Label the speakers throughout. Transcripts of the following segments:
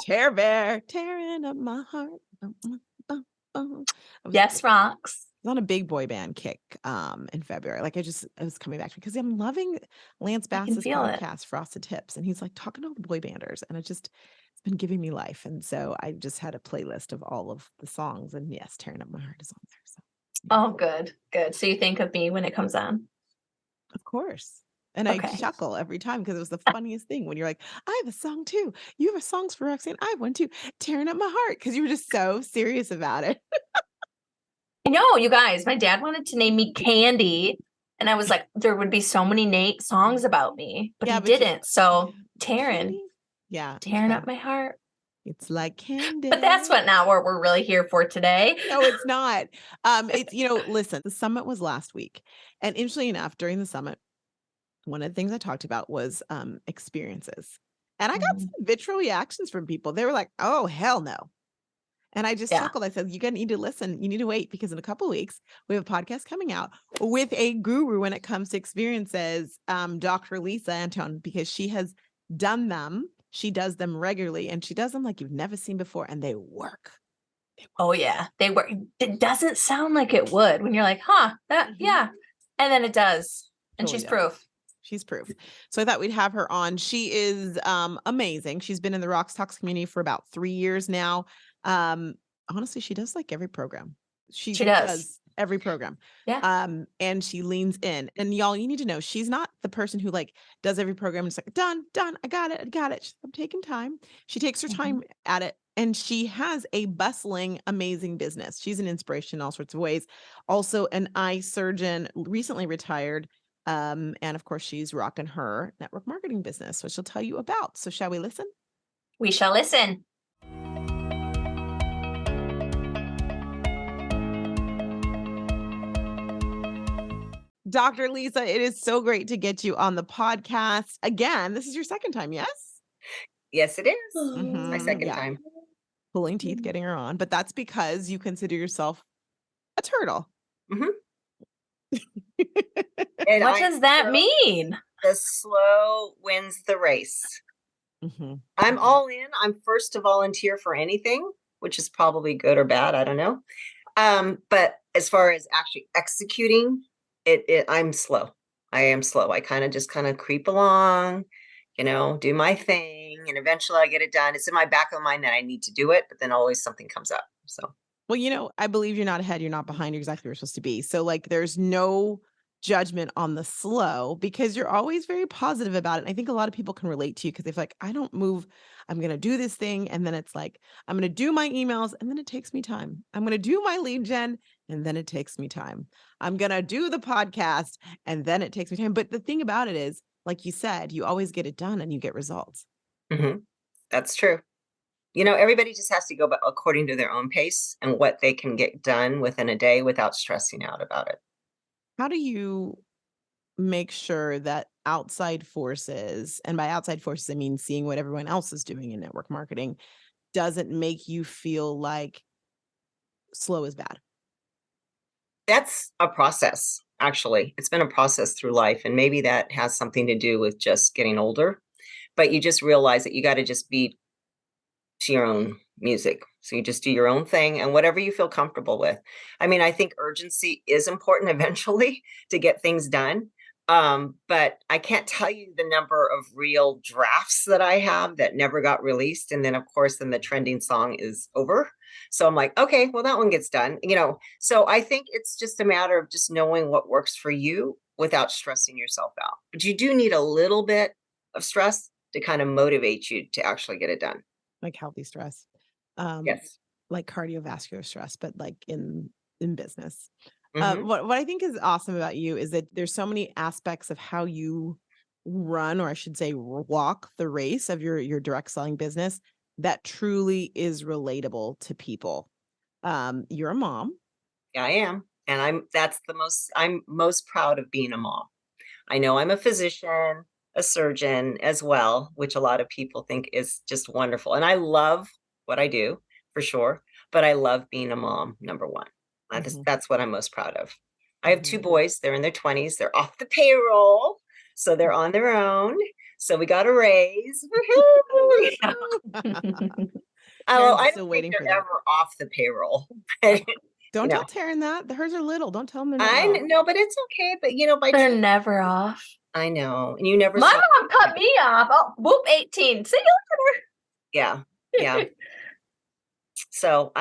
Speaker 1: Tear Bear, tearing up my heart.
Speaker 2: Yes, Rox.
Speaker 1: I was on a big boy band kick in February. Like it was coming back to me because I'm loving Lance Bass's podcast, Frosted Tips, and he's like talking to all the boy banders, and it's been giving me life. And so I just had a playlist of all of the songs, and yes, Tearing Up My Heart is on there. So
Speaker 2: oh, good. So you think of me when it comes on?
Speaker 1: Of course. And I chuckle every time because it was the funniest thing when you're like, I have a song too. You have a songs for Roxanne. I have one too. Tearing Up My Heart, because you were just so serious about it.
Speaker 2: I know, you guys, my dad wanted to name me Candy. And I was like, there would be so many songs about me, but he didn't. So Tearing.
Speaker 1: Yeah.
Speaker 2: Tearing Up My Heart.
Speaker 1: It's like candy.
Speaker 2: But that's what we're really here for today.
Speaker 1: No, it's not. It's, listen, the summit was last week. And interestingly enough, during the summit, one of the things I talked about was experiences. And I got some vitriol reactions from people. They were like, oh, hell no. And I just chuckled. I said, you're going to need to listen. You need to wait because in a couple of weeks, we have a podcast coming out with a guru when it comes to experiences, Dr. Lisa Anton, because she has done them. She does them regularly and she does them like you've never seen before. And they work.
Speaker 2: Oh, yeah, they work. It doesn't sound like it would when you're like, yeah. And then it does. And she's proof.
Speaker 1: She's proof. So I thought we'd have her on. She is amazing. She's been in the RoxTalks community for about 3 years now. Honestly, she does like every program. She does every program.
Speaker 2: Yeah.
Speaker 1: And she leans in. And y'all, you need to know, she's not the person who like does every program and it's like, done. I got it. I'm taking time. She takes her time at it. And she has a bustling, amazing business. She's an inspiration in all sorts of ways. Also an eye surgeon, recently retired. And of course, she's rocking her network marketing business, which she'll tell you about. So shall we listen?
Speaker 2: We shall listen.
Speaker 1: Dr. Lisa, it is so great to get you on the podcast. Again, this is your second time, yes?
Speaker 3: Yes, it is. It's my second time.
Speaker 1: Pulling teeth getting her on, but that's because you consider yourself a turtle.
Speaker 2: And what does that mean?
Speaker 3: The slow wins the race. I'm all in. I'm first to volunteer for anything, which is probably good or bad. I don't know. But as far as actually executing it, I'm slow. I am slow. I kind of creep along, do my thing. And eventually I get it done. It's in my back of the mind that I need to do it, but then always something comes up. So,
Speaker 1: well, I believe you're not ahead. You're not behind. You're exactly where you're supposed to be. So like, there's no judgment on the slow because you're always very positive about it. And I think a lot of people can relate to you because they're like, I don't move. I'm going to do this thing. And then it's like, I'm going to do my emails and then it takes me time. I'm going to do my lead gen and then it takes me time. I'm going to do the podcast and then it takes me time. But the thing about it is, like you said, you always get it done and you get results.
Speaker 3: That's true. Everybody just has to go according to their own pace and what they can get done within a day without stressing out about it.
Speaker 1: How do you make sure that outside forces, and by outside forces, I mean seeing what everyone else is doing in network marketing, doesn't make you feel like slow is bad?
Speaker 3: That's a process, actually. It's been a process through life, and maybe that has something to do with just getting older. But you just realize that you got to just be to your own music. So you just do your own thing and whatever you feel comfortable with. I mean, I think urgency is important eventually to get things done. But I can't tell you the number of real drafts that I have that never got released. And then of course, then the trending song is over. So I'm like, okay, well, that one gets done, so I think it's just a matter of just knowing what works for you without stressing yourself out. But you do need a little bit of stress to kind of motivate you to actually get it done.
Speaker 1: Like healthy stress.
Speaker 3: Yes.
Speaker 1: Like cardiovascular stress, but like in business. What I think is awesome about you is that there's so many aspects of how you run, or I should say walk the race of your direct selling business that truly is relatable to people. You're a mom.
Speaker 3: Yeah, I am. And I'm most proud of being a mom. I know I'm a physician, a surgeon as well, which a lot of people think is just wonderful. And I love what I do for sure, but I love being a mom, number one. That's what I'm most proud of. I have 2 boys. They're in their 20s. They're off the payroll. So they're on their own. So we got a raise.
Speaker 1: Taryn's
Speaker 3: I
Speaker 1: still
Speaker 3: don't think
Speaker 1: waiting for
Speaker 3: they're
Speaker 1: that.
Speaker 3: ever off the payroll.
Speaker 1: Don't tell Taryn that. Hers are little. Don't tell them they're never
Speaker 3: I
Speaker 1: off.
Speaker 3: know, but it's okay. But by
Speaker 2: They're never off.
Speaker 3: I know, and you never
Speaker 2: My
Speaker 3: saw.
Speaker 2: mom cut me off. Oh, whoop, 18. See you
Speaker 3: Yeah, yeah.
Speaker 2: later.
Speaker 3: So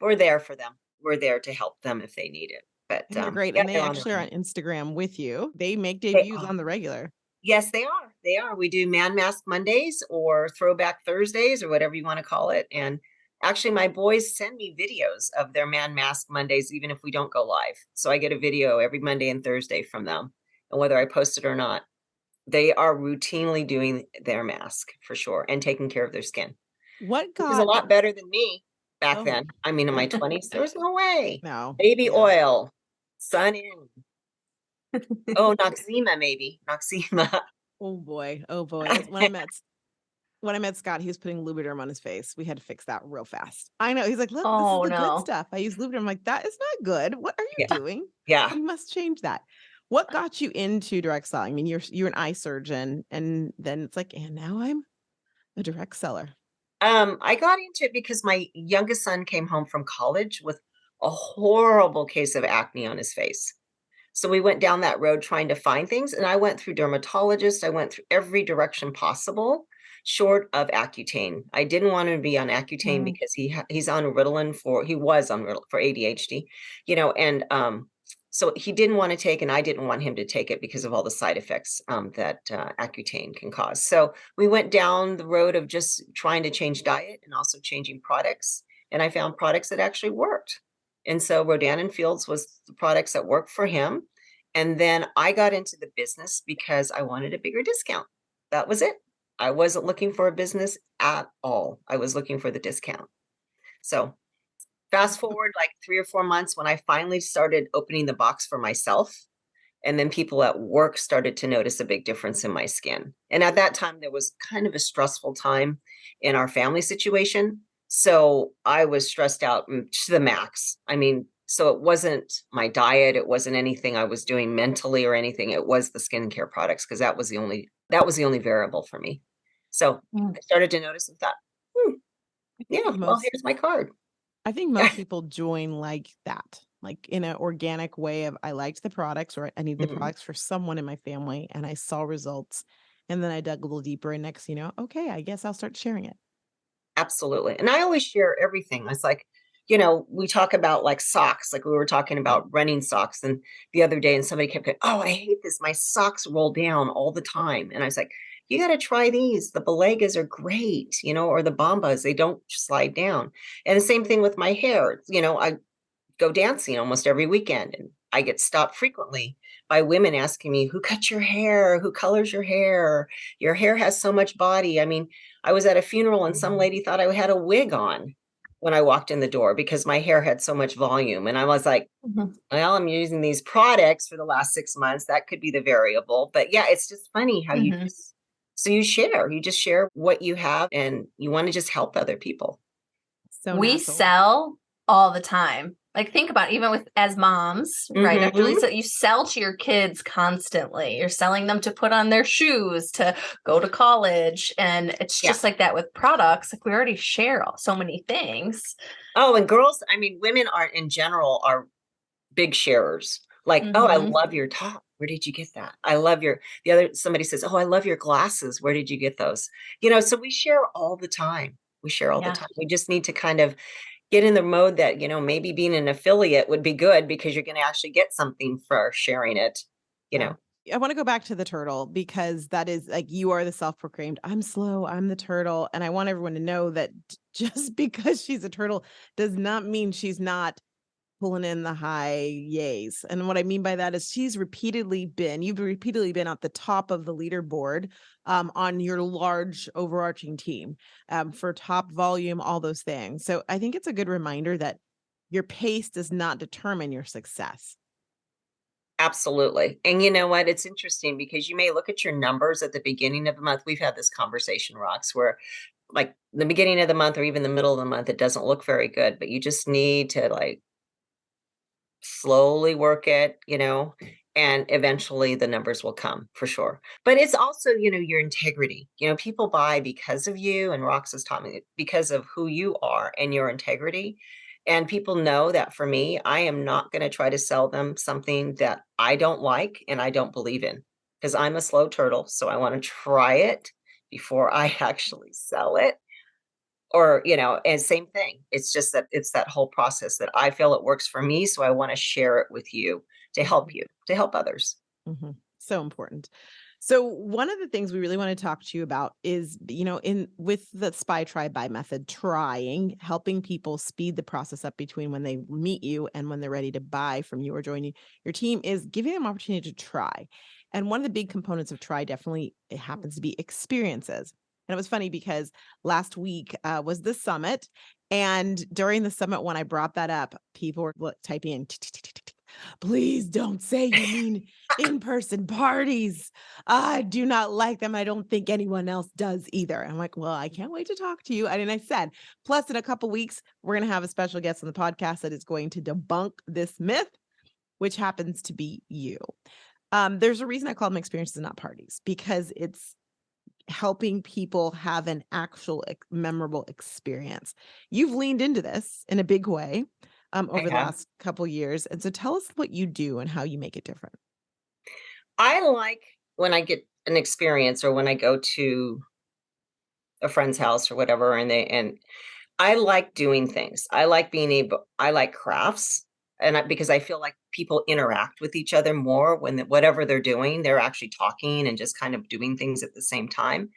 Speaker 3: we're there for them. We're there to help them if they need it. But
Speaker 1: And they're great.
Speaker 3: yeah,
Speaker 1: And they
Speaker 3: they're on
Speaker 1: actually
Speaker 3: their
Speaker 1: are
Speaker 3: own.
Speaker 1: on Instagram with you. They make
Speaker 3: They
Speaker 1: debuts
Speaker 3: are.
Speaker 1: on the regular.
Speaker 3: Yes, they are. They are. We do Man Mask Mondays or Throwback Thursdays or whatever you want to call it. And actually, my boys send me videos of their Man Mask Mondays, even if we don't go live. So I get a video every Monday and Thursday from them. And whether I post it or not, they are routinely doing their mask for sure and taking care of their skin,
Speaker 1: What
Speaker 3: which is a
Speaker 1: got
Speaker 3: lot better than me back
Speaker 1: Oh.
Speaker 3: then. I mean, in my 20s, there was no way.
Speaker 1: No.
Speaker 3: Baby
Speaker 1: Yeah.
Speaker 3: oil, sun in. Oh, Noxzema, maybe. Noxzema.
Speaker 1: Oh boy. Oh boy. That's when I met Scott, he was putting Lubriderm on his face. We had to fix that real fast. I know. He's like, look, this is
Speaker 2: Oh,
Speaker 1: the good
Speaker 2: no.
Speaker 1: stuff. I use Lubriderm. I'm like, that is not good. What are you
Speaker 3: Yeah.
Speaker 1: doing?
Speaker 3: Yeah.
Speaker 1: You must change that. What got you into direct selling? I mean, you're an eye surgeon, and then it's like, and now I'm a direct seller.
Speaker 3: I got into it because my youngest son came home from college with a horrible case of acne on his face. So we went down that road trying to find things, and I went through dermatologists. I went through every direction possible, short of Accutane. I didn't want him to be on Accutane because he's on Ritalin he was on Ritalin for ADHD, and so he didn't want to take, and I didn't want him to take it because of all the side effects that Accutane can cause. So we went down the road of just trying to change diet and also changing products, and I found products that actually worked. And so Rodan and Fields was the products that worked for him. And then I got into the business because I wanted a bigger discount. That was it. I wasn't looking for a business at all. I was looking for the discount. So fast forward like 3 or 4 months when I finally started opening the box for myself. And then people at work started to notice a big difference in my skin. And at that time, there was kind of a stressful time in our family situation. So I was stressed out to the max. I mean, so it wasn't my diet. It wasn't anything I was doing mentally or anything. It was the skincare products because that was the only variable for me. So I started to notice and thought, here's my card.
Speaker 1: I think most people join like that, like in an organic way of I liked the products or I need the products for someone in my family and I saw results. And then I dug a little deeper and next, okay, I guess I'll start sharing it.
Speaker 3: Absolutely. And I always share everything. It's like, we talk about like socks, like we were talking about running socks. And the other day, and somebody kept going, oh, I hate this. My socks roll down all the time. And I was like, you got to try these. The Balegas are great, or the Bombas, they don't slide down. And the same thing with my hair. I go dancing almost every weekend and I get stopped frequently by women asking me, who cut your hair? Who colors your hair? Your hair has so much body. I mean, I was at a funeral and some lady thought I had a wig on when I walked in the door because my hair had so much volume. And I was like, well, I'm using these products for the last 6 months. That could be the variable. But yeah, it's just funny how you just share what you have and you want to just help other people.
Speaker 2: So we sell all the time. Like think about it, even as moms, right? After Lisa, you sell to your kids constantly. You're selling them to put on their shoes, to go to college. And it's just like that with products. Like we already share so many things.
Speaker 3: Oh, and girls, I mean, women in general are big sharers. Like, oh, I love your top. Where did you get that? I love somebody says, oh, I love your glasses. Where did you get those? So we share all the time. We share all the time. We just need to kind of get in the mode that, maybe being an affiliate would be good because you're going to actually get something for sharing it,
Speaker 1: I want to go back to the turtle because that is like, you are the self-proclaimed, I'm slow, I'm the turtle. And I want everyone to know that just because she's a turtle does not mean she's not pulling in the high yays. And what I mean by that is you've repeatedly been at the top of the leaderboard on your large overarching team for top volume, all those things. So I think it's a good reminder that your pace does not determine your success.
Speaker 3: Absolutely. And you know what? It's interesting because you may look at your numbers at the beginning of the month. We've had this conversation, Rox, where like the beginning of the month or even the middle of the month, it doesn't look very good, but you just need to like slowly work it, and eventually the numbers will come for sure. But it's also, your integrity. People buy because of you, and Rox has taught me because of who you are and your integrity. And people know that for me, I am not going to try to sell them something that I don't like and I don't believe in, because I'm a slow turtle. So I want to try it before I actually sell it. Or, and same thing. It's just that it's that whole process that I feel it works for me. So I want to share it with you to help you, to help others.
Speaker 1: Mm-hmm. So important. So one of the things we really want to talk to you about is, with the Spy Try Buy method, helping people speed the process up between when they meet you and when they're ready to buy from you or join your team, is giving them opportunity to try. And one of the big components of try definitely, it happens to be experiences. And it was funny because last week was the summit. And during the summit, when I brought that up, people were typing in, please don't say you mean in-person parties. I do not like them. I don't think anyone else does either. I'm like, well, I can't wait to talk to you. And I said, plus in a couple weeks, we're going to have a special guest on the podcast that is going to debunk this myth, which happens to be you. There's a reason I call them experiences and not parties, because it's helping people have an actual memorable experience. You've leaned into this in a big way over the last couple years. And so tell us what you do and how you make it different.
Speaker 3: I like when I get an experience, or when I go to a friend's house or whatever, and I like doing things. I like I like crafts, and because I feel like people interact with each other more when whatever they're doing, they're actually talking and just kind of doing things at the same time.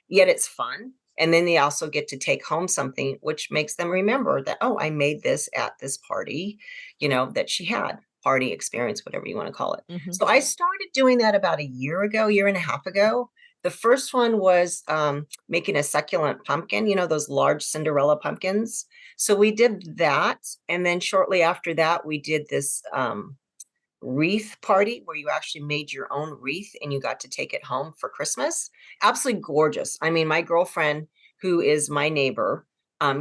Speaker 3: Yet it's fun. And then they also get to take home something which makes them remember that, oh, I made this at this party, that she had. Party experience, whatever you want to call it.
Speaker 1: Mm-hmm.
Speaker 3: So I started doing that about a year and a half ago. The first one was making a succulent pumpkin, those large Cinderella pumpkins. So we did that. And then shortly after that, we did this wreath party where you actually made your own wreath and you got to take it home for Christmas. Absolutely gorgeous. I mean, my girlfriend, who is my neighbor,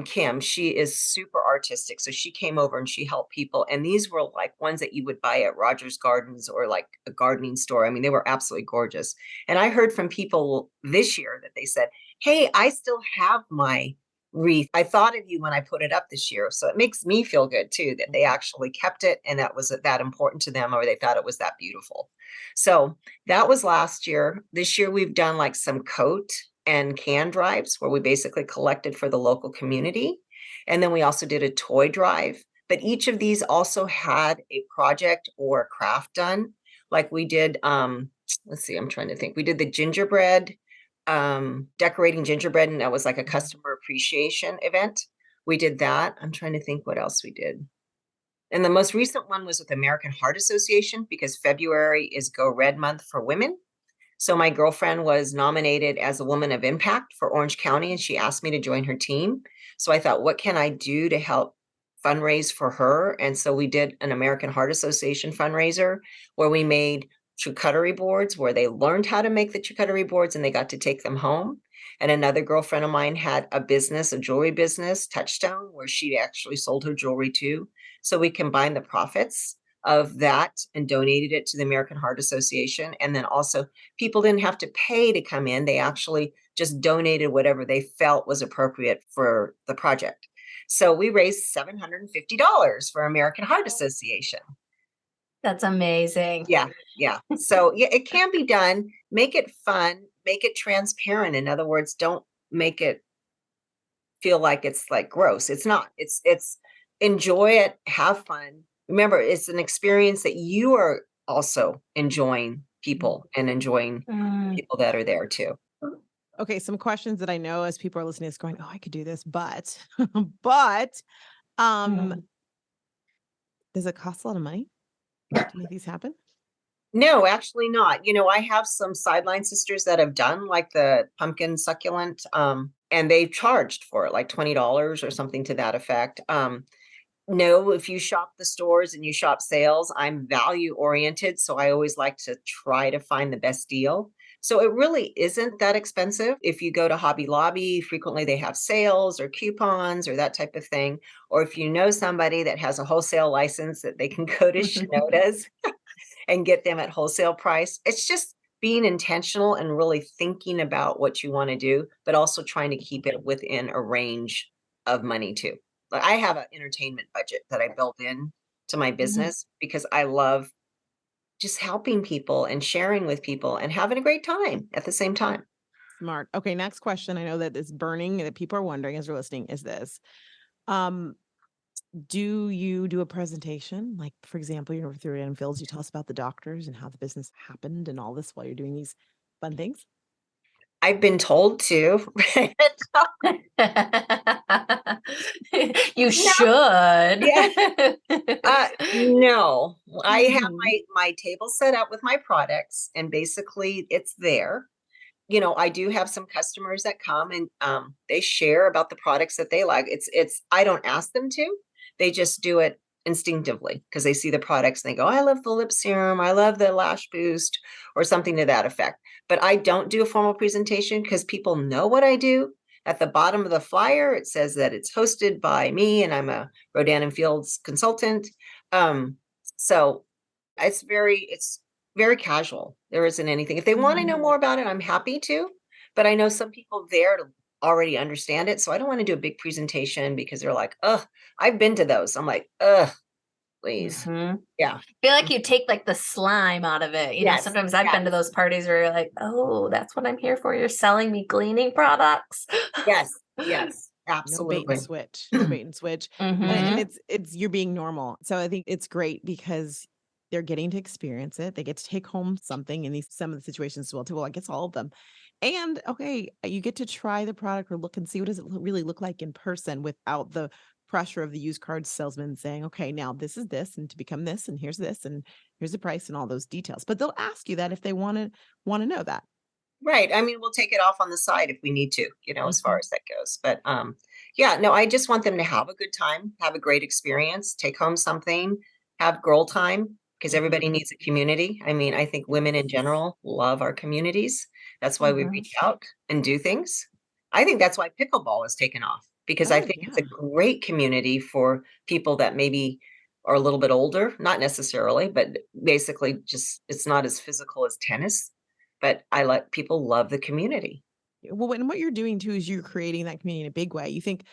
Speaker 3: Kim, she is super artistic. So she came over and she helped people. And these were like ones that you would buy at Rogers Gardens or like a gardening store. I mean, they were absolutely gorgeous. And I heard from people this year that they said, hey, I still have my wreath. I thought of you when I put it up this year. So it makes me feel good too, that they actually kept it and that was that important to them, or they thought it was that beautiful. So that was last year. This year we've done like some coat and can drives where we basically collected for the local community. And then we also did a toy drive. But each of these also had a project or a craft done. Like we did, let's see, I'm trying to think. We did the gingerbread, decorating gingerbread, and that was like a customer appreciation event. We did that. I'm trying to think what else we did. And the most recent one was with American Heart Association, because February is Go Red Month for women. So my girlfriend was nominated as a Woman of Impact for Orange County, and she asked me to join her team. So I thought, what can I do to help fundraise for her? And so we did an American Heart Association fundraiser where we made charcuterie boards, where they learned how to make the charcuterie boards and they got to take them home. And another girlfriend of mine had a business, a jewelry business, Touchstone, where she actually sold her jewelry too. So we combined the profits of that and donated it to the American Heart Association. And then also people didn't have to pay to come in. They actually just donated whatever they felt was appropriate for the project. So we raised $750 for American Heart Association.
Speaker 2: That's amazing.
Speaker 3: Yeah. So yeah, it can be done. Make it fun, make it transparent. In other words, don't make it feel like it's like gross. It's not. It's enjoy it, have fun. Remember, it's an experience that you are also enjoying people and enjoying people that are there too.
Speaker 1: Okay, some questions that I know as people are listening is going, oh, I could do this, but does it cost a lot of money to make these happen?
Speaker 3: No, actually not. I have some sideline sisters that have done like the pumpkin succulent, and they've charged for it like $20 or something to that effect. No, if you shop the stores and you shop sales, I'm value oriented. So I always like to try to find the best deal. So it really isn't that expensive. If you go to Hobby Lobby, frequently they have sales or coupons or that type of thing. Or if you know somebody that has a wholesale license that they can go to Shinoda's and get them at wholesale price. It's just being intentional and really thinking about what you want to do, but also trying to keep it within a range of money too. Like I have an entertainment budget that I built in to my business because I love just helping people and sharing with people and having a great time at the same time.
Speaker 1: Smart. Okay, next question. I know that is burning that people are wondering as they're listening is this. Um, do you do a presentation? Like, for example, you're through Random Fields, you tell us about the doctors and how the business happened and all this while you're doing these fun things?
Speaker 3: I've been told to.
Speaker 2: You
Speaker 3: No,
Speaker 2: should.
Speaker 3: yeah. No, I have
Speaker 1: Mhm.
Speaker 3: my table set up with my products, and basically it's there. You know, I do have some customers that come and they share about the products that they like. It's I don't ask them to. They just do it instinctively because they see the products and they go, I love the lip serum, I love the lash boost, or something to that effect. But I don't do a formal presentation because people know what I do. At the bottom of the flyer, it says that it's hosted by me and I'm a Rodan and Fields consultant. Um, so it's very casual. There isn't anything. If they want to know more about it, I'm happy to, but I know some people there to already understand it. So I don't want to do a big presentation because they're like, "Ugh, I've been to those." I'm like, "Ugh, please."
Speaker 2: Mhm.
Speaker 3: Yeah.
Speaker 2: Feel like you take like the slime out of it. You know,
Speaker 3: Yes.
Speaker 2: sometimes I've
Speaker 3: Yes.
Speaker 2: been to those parties where you're like, oh, that's what I'm here for. You're selling me cleaning products.
Speaker 3: Yes. Yes.
Speaker 1: No bait and
Speaker 3: Absolutely.
Speaker 1: switch. No bait and switch. And
Speaker 2: Hmm.
Speaker 1: it's you're being normal. So I think it's great because they're getting to experience it. They get to take home something in these some of the situations as well too. Well, I guess all of them. And okay, you get to try the product or look and see what does it really look like in person without the pressure of the used card salesman saying, okay, now this is this and to become this and here's the price and all those details. But they'll ask you that if they want to know that.
Speaker 3: Right. I mean, we'll take it off on the side if we need to, you know, as far
Speaker 1: Mhm.
Speaker 3: as that goes. But yeah, no, I just want them to have a good time, have a great experience, take home something, have girl time because everybody
Speaker 1: Mhm.
Speaker 3: needs a community. I mean, I think women in
Speaker 1: Yes.
Speaker 3: general love our communities. That's why we
Speaker 2: Hmm.
Speaker 3: reach out and do things. I think that's why pickleball has taken off because I
Speaker 1: Oh
Speaker 3: think it's a
Speaker 1: yeah.
Speaker 3: great community for people that maybe are a little bit older, not necessarily, but basically just it's not as physical as tennis, but I let people love the community.
Speaker 1: Well, and what you're doing too is you're creating that community in a big way. You think,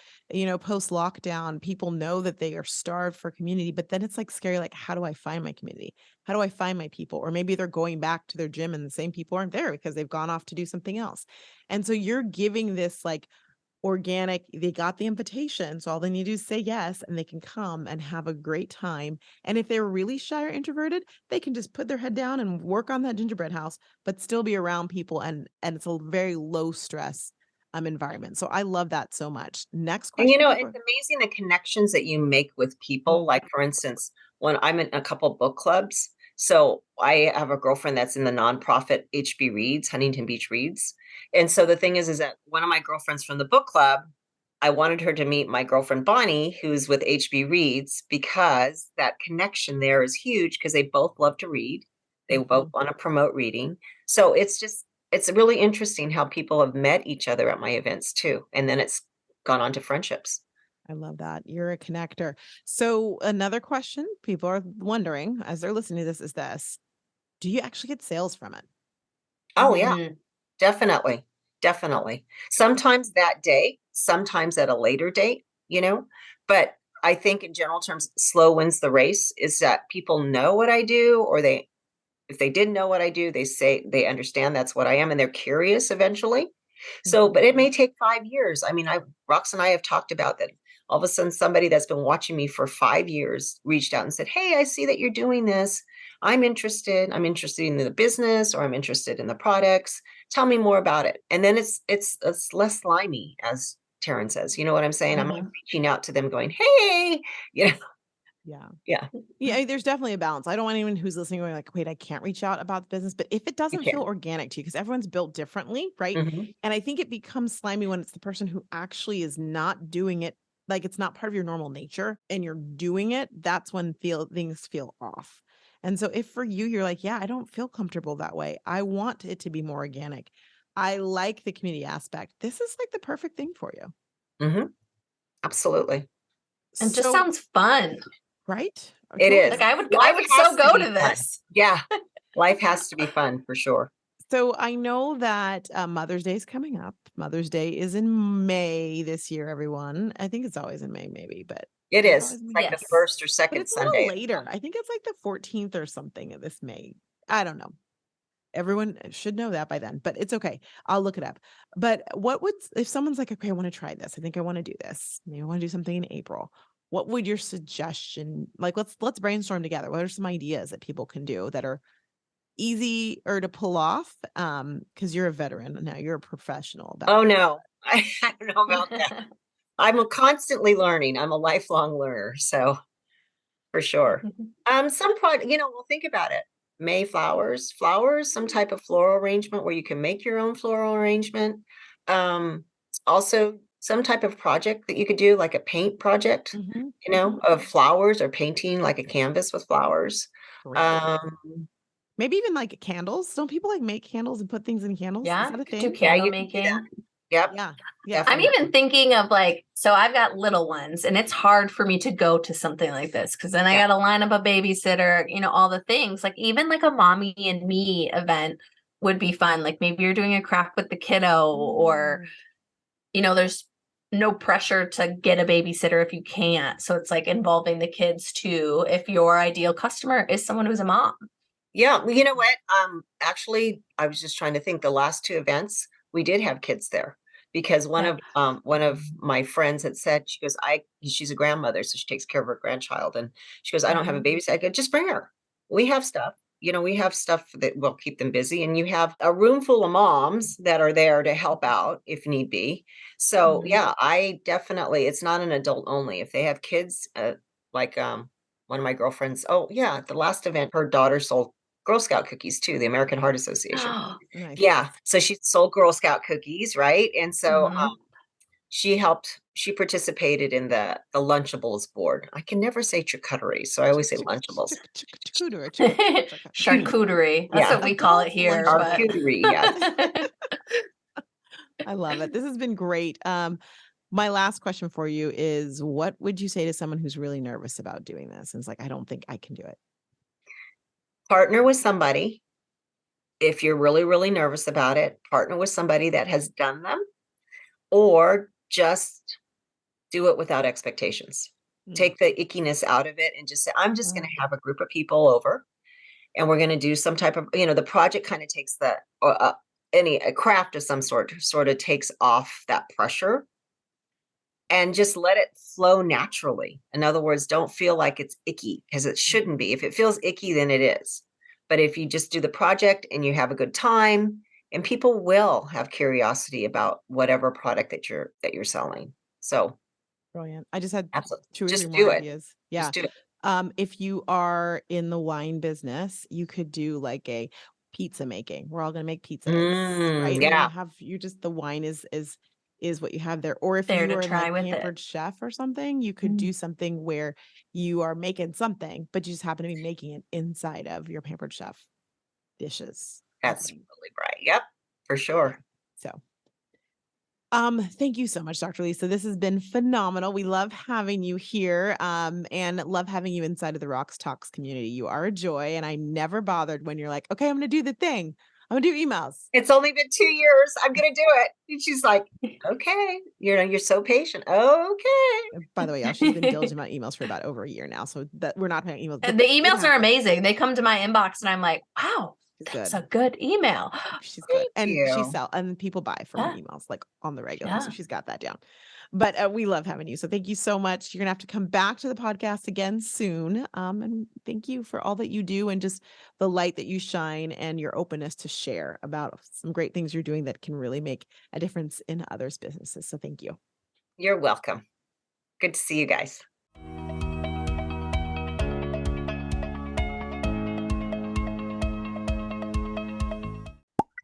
Speaker 1: post lockdown, people know that they are starved for community, but then it's like scary, like, how do I find my community? How do I find my people? Or maybe they're going back to their gym and the same people aren't there because they've gone off to do something else. And so you're giving this like organic, they got the invitation, so all they need to do is say yes, and they can come and have a great time, and if they're really shy or introverted, they can just put their head down and work on that gingerbread house, but still be around people, and it's a very low stress, environment, so I love that so much. Next
Speaker 3: And you
Speaker 1: question,
Speaker 3: know,
Speaker 1: people
Speaker 3: it's
Speaker 1: are
Speaker 3: amazing the connections that you make with people. Like, for instance, when I'm in a couple book clubs, so I have a girlfriend that's in the nonprofit HB Reads, Huntington Beach Reads. And so the thing is that one of my girlfriends from the book club, I wanted her to meet my girlfriend Bonnie, who's with HB Reads, because that connection there is huge because they both love to read. They both
Speaker 1: Mhm.
Speaker 3: want to promote reading. So it's really interesting how people have met each other at my events too. And then it's gone on to friendships.
Speaker 1: I love that. You're a connector. So another question people are wondering as they're listening to this is this: do you actually get sales from it?
Speaker 3: Oh, yeah,
Speaker 2: Hmm.
Speaker 3: definitely. Definitely. Sometimes that day, sometimes at a later date, you know, but I think in general terms, slow wins the race is that people know what I do, or if they didn't know what I do, they say they understand that's what I am and they're curious eventually. So,
Speaker 1: Mhm.
Speaker 3: but it may take 5 years. I mean, Rox and I have talked about that. All of a sudden, somebody that's been watching me for 5 years reached out and said, "Hey, I see that you're doing this. I'm interested. I'm interested in the business, or I'm interested in the products. Tell me more about it." And then it's less slimy, as Taryn says. You know what I'm saying? I'm not
Speaker 2: Hmm.
Speaker 3: reaching out to them going, "Hey," you know,
Speaker 1: Yeah.
Speaker 3: yeah,
Speaker 1: Yeah, there's definitely a balance. I don't want anyone who's listening going like, "Wait, I can't reach out about the business." But if it
Speaker 3: you
Speaker 1: doesn't feel
Speaker 3: can.
Speaker 1: organic to you, because everyone's built differently, right?
Speaker 3: Mhm.
Speaker 1: And I think it becomes slimy when it's the person who actually is not doing it, like it's not part of your normal nature, and you're doing it. That's when feel things feel off. And so, if for you, you're like, "Yeah, I don't feel comfortable that way. I want it to be more organic. I like the community aspect. This is like the perfect thing for you."
Speaker 3: Mhm. Absolutely.
Speaker 2: It just
Speaker 1: So
Speaker 2: sounds fun.
Speaker 1: Right?
Speaker 3: It is.
Speaker 2: Like I would
Speaker 3: Life has
Speaker 2: so go
Speaker 3: be
Speaker 2: to
Speaker 3: fun.
Speaker 2: this.
Speaker 3: Yeah. Life has to be fun for sure.
Speaker 1: So I know that Mother's Day is coming up. Mother's Day is in May this year, everyone. I think it's always in May, maybe, but
Speaker 3: It
Speaker 1: it's
Speaker 3: is.
Speaker 1: always in
Speaker 3: It's
Speaker 1: May.
Speaker 3: like the
Speaker 2: Yes.
Speaker 3: first or
Speaker 1: But
Speaker 3: second
Speaker 1: it's a
Speaker 3: Sunday.
Speaker 1: little later. I think it's like the 14th or something of this May. I don't know. Everyone should know that by then, but it's okay. I'll look it up. But what would, if someone's like, okay, I want to try this. I think I want to do this. Maybe I want to do something in April. What would your suggestion, like, let's brainstorm together. What are some ideas that people can do that are easy or to pull off? Because you're a veteran now, you're a professional about
Speaker 3: Oh no, I don't know about that. I'm constantly learning. I'm a lifelong learner, so for sure. Some product, well, think about it. May flowers, some type of floral arrangement where you can make your own floral arrangement. Also some type of project that you could do, like a paint project, of flowers or painting like a canvas with flowers.
Speaker 1: Great.
Speaker 3: Um,
Speaker 1: Maybe even like candles. Don't people like make candles and put things in candles? Is
Speaker 2: Yeah,
Speaker 1: that a
Speaker 2: could do
Speaker 1: thing?
Speaker 3: yeah,
Speaker 2: candle
Speaker 3: you can do that.
Speaker 2: making.
Speaker 3: Yep.
Speaker 1: Yeah. Yeah.
Speaker 2: I'm
Speaker 3: Definitely.
Speaker 2: even thinking of like, so I've got little ones and it's hard for me to go to something like this because then I
Speaker 3: Yeah.
Speaker 2: got to line up a babysitter, all the things. Like even like a mommy and me event would be fun. Like maybe you're doing a craft with the kiddo or, there's no pressure to get a babysitter if you can't. So it's like involving the kids too. If your ideal customer is someone who's a mom.
Speaker 3: Yeah, well, you know what? Actually, I was just trying to think. The last two events, we did have kids there because one of my friends had said, she goes, she's a grandmother, so she takes care of her grandchild, and she goes, I don't have a babysitter. I go, just bring her. We have stuff. We have stuff that will keep them busy, and you have a room full of moms that are there to help out if need be. So yeah, I definitely. It's not an adult only. If they have kids, like one of my girlfriends. Oh yeah, the last event, her daughter sold Girl Scout cookies too, the American Heart Association.
Speaker 1: Nice.
Speaker 3: Yeah, so she sold Girl Scout cookies, right? And so she participated in the Lunchables board. I can never say charcuterie, so I always say Lunchables.
Speaker 2: Charcuterie. That's
Speaker 3: Yeah.
Speaker 2: what we call it here. But
Speaker 3: Charcuterie, yes.
Speaker 1: I love it. This has been great. My last question for you is, what would you say to someone who's really nervous about doing this? And it's like, I don't think I can do it.
Speaker 3: Partner with somebody. If you're really, really nervous about it, partner with somebody that has done them, or just do it without expectations. Take the ickiness out of it and just say, I'm just going to have a group of people over and we're going to do some type of, the project kind of takes a craft of some sort of takes off that pressure and just let it flow naturally. In other words, don't feel like it's icky, because it shouldn't be. If it feels icky, then it is. But if you just do the project and you have a good time, and people will have curiosity about whatever product that you're selling. So
Speaker 1: brilliant. I just had
Speaker 3: absolutely.
Speaker 1: 2 or 3
Speaker 3: Just
Speaker 1: more
Speaker 3: do it.
Speaker 1: ideas. Yeah.
Speaker 3: Just do it.
Speaker 1: If you are in the wine business, you could do like a pizza making. We're all going to make pizzas, right?
Speaker 3: Yeah.
Speaker 1: And the wine is what you have there. Or if
Speaker 2: there
Speaker 1: you
Speaker 2: to
Speaker 1: are in
Speaker 2: try
Speaker 1: like
Speaker 2: with
Speaker 1: Pampered
Speaker 2: it.
Speaker 1: Chef or something, you could do something where you are making something, but you just happen to be making it inside of your Pampered Chef dishes.
Speaker 3: That's really right. Yep, for sure.
Speaker 1: So thank you so much, Dr. Lisa. This has been phenomenal. We love having you here, and love having you inside of the RoxTalks community. You are a joy, and I never bothered when you're like, okay, I'm going to do the thing. I'm going to do emails.
Speaker 3: It's only been 2 years. I'm going to do it. And she's like, okay, you're so patient. Okay.
Speaker 1: By the way, y'all, she's been diligent about emails for about over a year now, so that we're not paying emails.
Speaker 2: The emails are amazing. They come to my inbox, and I'm like, wow. That's a good email.
Speaker 1: She's good. And
Speaker 3: you.
Speaker 1: and people buy from her emails like on the regular. So she's got that down. But we love having you. So thank you so much. You're gonna have to come back to the podcast again soon. And thank you for all that you do and just the light that you shine and your openness to share about some great things you're doing that can really make a difference in others' businesses. So thank you.
Speaker 3: You're welcome. Good to see you guys.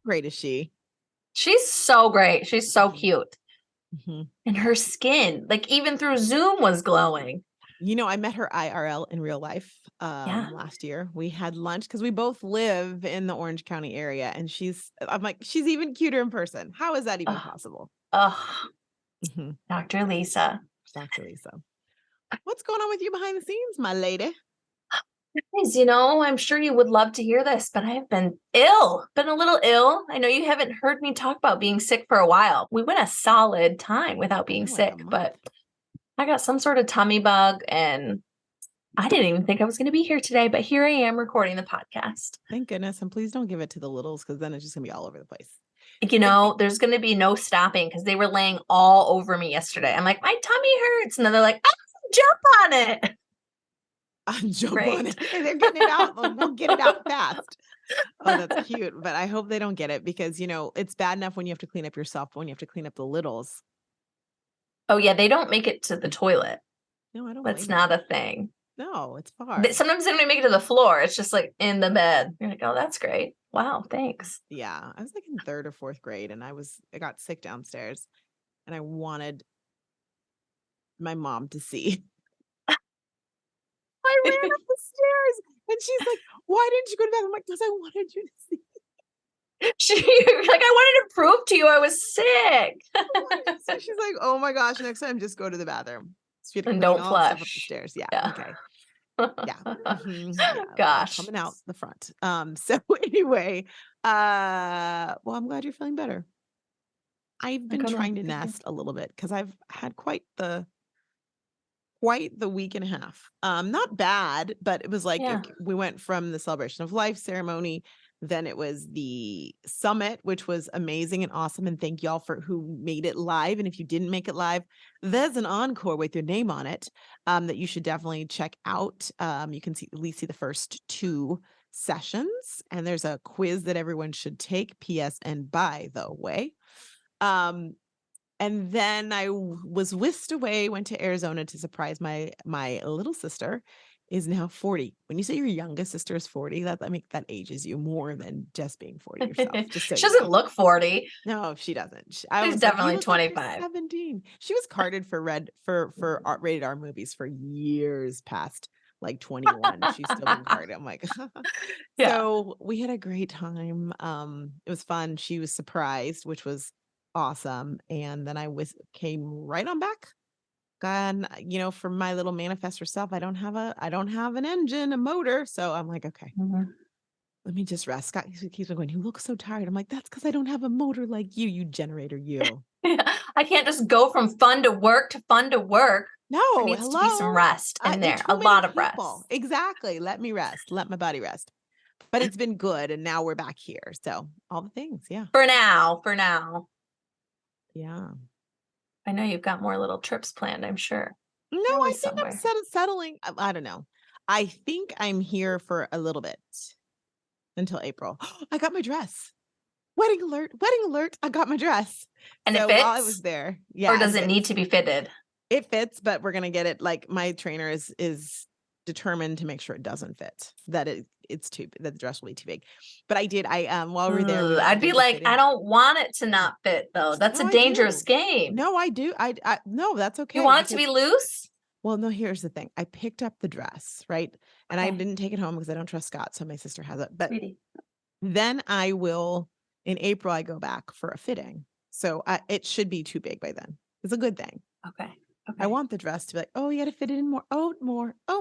Speaker 1: Great is she?
Speaker 2: She's so great. She's so cute. And her skin, like even through Zoom, was glowing.
Speaker 1: I met her IRL in real life last year. We had lunch because we both live in the Orange County area, and I'm like, she's even cuter in person. How is that even possible?
Speaker 2: Dr. Lisa.
Speaker 1: Dr. Lisa. What's going on with you behind the scenes, my lady?
Speaker 2: Guys, I'm sure you would love to hear this, but I've been a little ill. I know you haven't heard me talk about being sick for a while. We went a solid time without being
Speaker 1: Yeah, like a
Speaker 2: sick,
Speaker 1: month.
Speaker 2: but I got some sort of tummy bug and I didn't even think I was going to be here today, but here I am recording the podcast.
Speaker 1: Thank goodness. And please don't give it to the littles because then it's just going to be all over the place.
Speaker 2: There's going to be no stopping because they were laying all over me yesterday. I'm like, my tummy hurts. And then they're like, jump on it.
Speaker 1: Jump on it. They're getting it out. We'll get it out fast. Oh, that's cute. But I hope they don't get it because, it's bad enough when you have to clean up yourself, but when you have to clean up the littles.
Speaker 2: Oh, yeah. They don't make it to the toilet.
Speaker 1: No, I don't.
Speaker 2: That's not a thing.
Speaker 1: No, it's far.
Speaker 2: Sometimes they don't even make it to the floor. It's just like in the bed. You're like, oh, that's great. Wow, thanks.
Speaker 1: Yeah. I was like in 3rd or 4th grade and I got sick downstairs and I wanted my mom to see. I ran up the stairs and she's like, why didn't you go to bed? I'm like, because I wanted you to see.
Speaker 2: Like, I wanted to prove to you I was sick.
Speaker 1: So she's like, oh my gosh, next time just go to the bathroom. So
Speaker 2: and don't flush.
Speaker 1: Stuff up the stairs. Yeah. Okay. Yeah. Yeah.
Speaker 2: Gosh.
Speaker 1: Coming out the front. So anyway, well, I'm glad you're feeling better. I've been trying to nest a little bit because I've had quite the week and a half. Not bad, but it was like we went from the celebration of life ceremony. Then it was the summit, which was amazing and awesome. And thank y'all for who made it live. And if you didn't make it live, there's an encore with your name on it that you should definitely check out. You can at least see the first 2 sessions. And there's a quiz that everyone should take. P.S. And by the way. And then I was whisked away, went to Arizona to surprise my little sister is now 40. When you say your youngest sister is 40, that ages you more than just being 40 yourself. Just so
Speaker 2: she doesn't look 40.
Speaker 1: No, she doesn't. She's
Speaker 2: definitely
Speaker 1: like,
Speaker 2: 25.
Speaker 1: 17. She was carded for rated R movies for years past like 21. She's still been carded. I'm like, So we had a great time. It was fun. She was surprised, which was awesome. And then I came right on back. And for my little manifestor self, I don't have an engine, a motor. So I'm like, okay, let me just rest. Scott keeps going, you look so tired. I'm like, that's because I don't have a motor like you generator, you.
Speaker 2: I can't just go from fun to work to fun to work.
Speaker 1: No,
Speaker 2: there needs to be some rest in there. A lot of rest.
Speaker 1: Exactly. Let me rest. Let my body rest. But it's been good. And now we're back here. So all the things. Yeah.
Speaker 2: For now.
Speaker 1: Yeah.
Speaker 2: I know you've got more little trips planned, I'm sure.
Speaker 1: No, I think I'm settling. I don't know. I think I'm here for a little bit until April. I got my dress. Wedding alert. I got my dress.
Speaker 2: And it fits?
Speaker 1: While I was there. Yeah.
Speaker 2: Or does it need to be fitted?
Speaker 1: It fits, but we're going to get it. Like my trainer is determined to make sure it doesn't fit, that the dress will be too big. But while we were there,
Speaker 2: I'd be like, I don't want it to not fit though. That's a dangerous game.
Speaker 1: No, I do. I no, that's okay.
Speaker 2: You want it to be loose?
Speaker 1: Well, no, here's the thing. I picked up the dress, right? And I didn't take it home because I don't trust Scott. So my sister has it. But then I will, in April, I go back for a fitting. So it should be too big by then. It's a good thing.
Speaker 2: Okay.
Speaker 1: I want the dress to be like, oh, you got to fit it in more. Oh,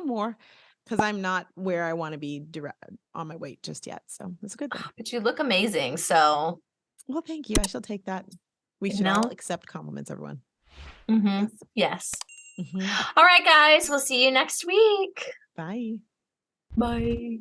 Speaker 1: more. Because I'm not where I want to be on my weight just yet. So it's a good thing.
Speaker 2: But you look amazing. So.
Speaker 1: Well, thank you. I shall take that. We should all accept compliments, everyone.
Speaker 2: Yes. All right, guys. We'll see you next week.
Speaker 1: Bye.
Speaker 2: Bye.